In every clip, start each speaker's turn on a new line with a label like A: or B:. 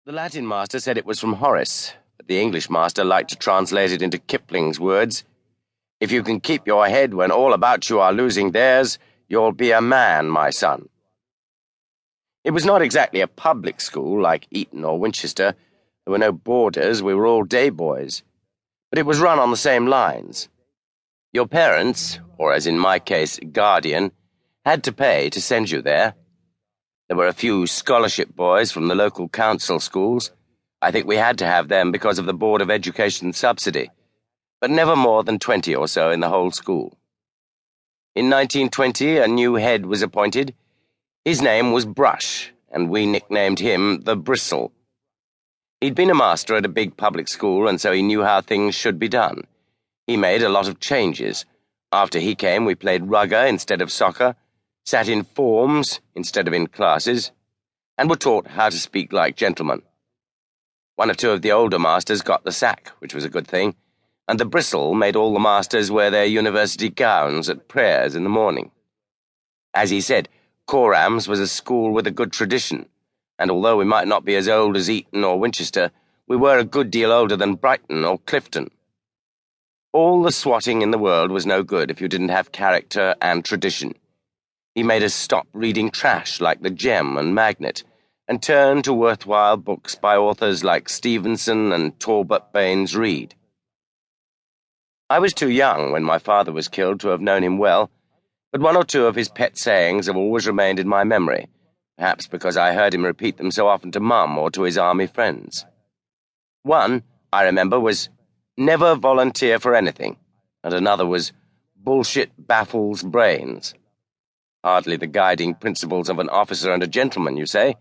A: The Latin master said it was from Horace, but the English master liked to translate it into Kipling's words. If you can keep your head when all about you are losing theirs, you'll be a man, my son. It was not exactly a public school like Eton or Winchester. There were no boarders, we were all day boys. But it was run on the same lines. Your parents, or as in my case, guardian, had to pay to send you there. There were a few scholarship boys from the local council schools. I think we had to have them because of the Board of Education subsidy, but never more than 20 or so in the whole school. In 1920, a new head was appointed. His name was Brush, and we nicknamed him the Bristle. He'd been a master at a big public school, and so he knew how things should be done. He made a lot of changes. After he came, we played rugger instead of soccer, sat in forms instead of in classes, and were taught how to speak like gentlemen. One or two of the older masters got the sack, which was a good thing, and the Bristle made all the masters wear their university gowns at prayers in the morning. As he said, Coram's was a school with a good tradition, and although we might not be as old as Eton or Winchester, we were a good deal older than Brighton or Clifton. All the swatting in the world was no good if you didn't have character and tradition. He made us stop reading trash like The Gem and Magnet, and turn to worthwhile books by authors like Stevenson and Talbot Baines Reed. I was too young when my father was killed to have known him well, but one or two of his pet sayings have always remained in my memory, perhaps because I heard him repeat them so often to Mum or to his army friends. One, I remember, was, "Never volunteer for anything," and another was, "Bullshit baffles brains." Hardly the guiding principles of an officer and a gentleman, you say?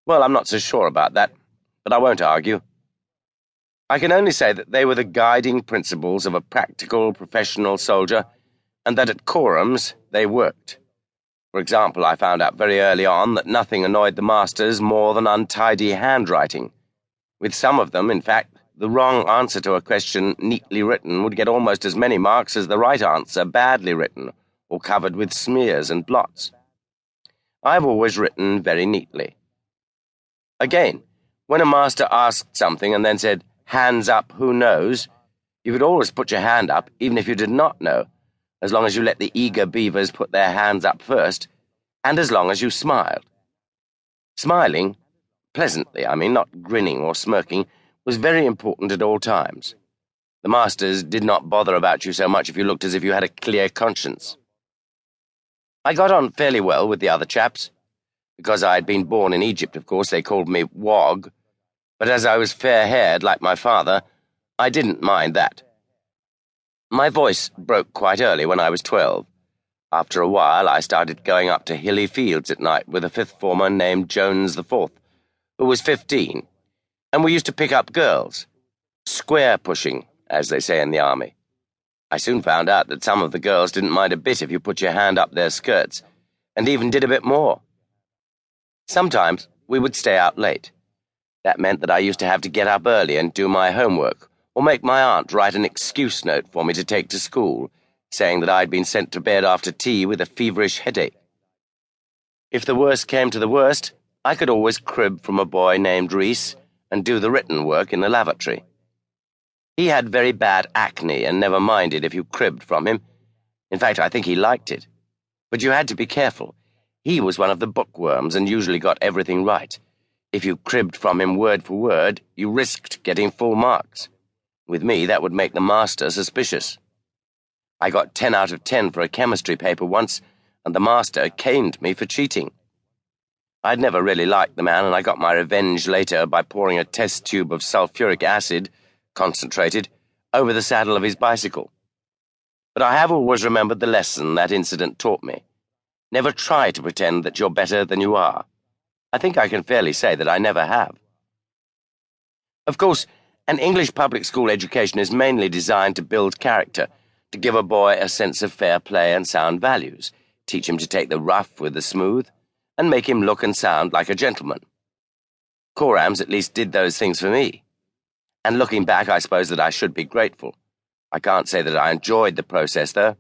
A: Well, I'm not so sure about that, but I won't argue. I can only say that they were the guiding principles of a practical, professional soldier, and that at Coram's they worked. For example, I found out very early on that nothing annoyed the masters more than untidy handwriting. With some of them, in fact, the wrong answer to a question neatly written would get almost as many marks as the right answer badly written, or covered with smears and blots. I've always written very neatly. Again, when a master asked something and then said, "Hands up, who knows?" you could always put your hand up, even if you did not know, as long as you let the eager beavers put their hands up first, and as long as you smiled. Smiling, pleasantly, not grinning or smirking, was very important at all times. The masters did not bother about you so much if you looked as if you had a clear conscience. I got on fairly well with the other chaps. Because I had been born in Egypt, of course, they called me Wog, but as I was fair-haired like my father, I didn't mind that. My voice broke quite early when I was 12. After a while, I started going up to hilly fields at night with a fifth former named Jones the Fourth, who was 15, and we used to pick up girls. Square pushing, as they say in the army. I soon found out that some of the girls didn't mind a bit if you put your hand up their skirts, and even did a bit more. Sometimes we would stay out late. That meant that I used to have to get up early and do my homework, or make my aunt write an excuse note for me to take to school, saying that I'd been sent to bed after tea with a feverish headache. If the worst came to the worst, I could always crib from a boy named Reese and do the written work in the lavatory. He had very bad acne and never minded if you cribbed from him. In fact, I think he liked it. But you had to be careful. He was one of the bookworms and usually got everything right. If you cribbed from him word for word, you risked getting full marks. With me, that would make the master suspicious. I got 10 out of 10 for a chemistry paper once, and the master caned me for cheating. I'd never really liked the man, and I got my revenge later by pouring a test tube of sulfuric acid, concentrated, over the saddle of his bicycle. But I have always remembered the lesson that incident taught me. Never try to pretend that you're better than you are. I think I can fairly say that I never have. Of course, an English public school education is mainly designed to build character, to give a boy a sense of fair play and sound values, teach him to take the rough with the smooth, and make him look and sound like a gentleman. Coram's at least did those things for me. And looking back, I suppose that I should be grateful. I can't say that I enjoyed the process, though.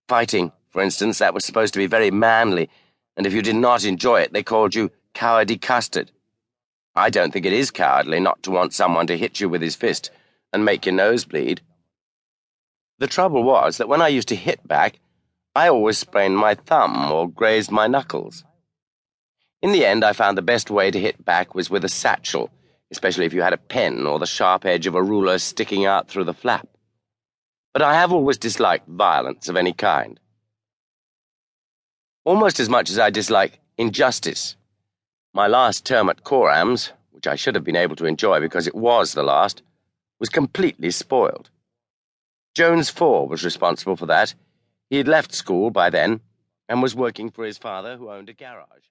A: Fighting, for instance, that was supposed to be very manly, and if you did not enjoy it, they called you cowardy custard. I don't think it is cowardly not to want someone to hit you with his fist and make your nose bleed. The trouble was that when I used to hit back, I always sprained my thumb or grazed my knuckles. In the end, I found the best way to hit back was with a satchel, especially if you had a pen or the sharp edge of a ruler sticking out through the flap. But I have always disliked violence of any kind. Almost as much as I dislike injustice. My last term at Corams, which I should have been able to enjoy because it was the last, was completely spoiled. Jones 4 was responsible for that. He had left school by then and was working for his father, who owned a garage.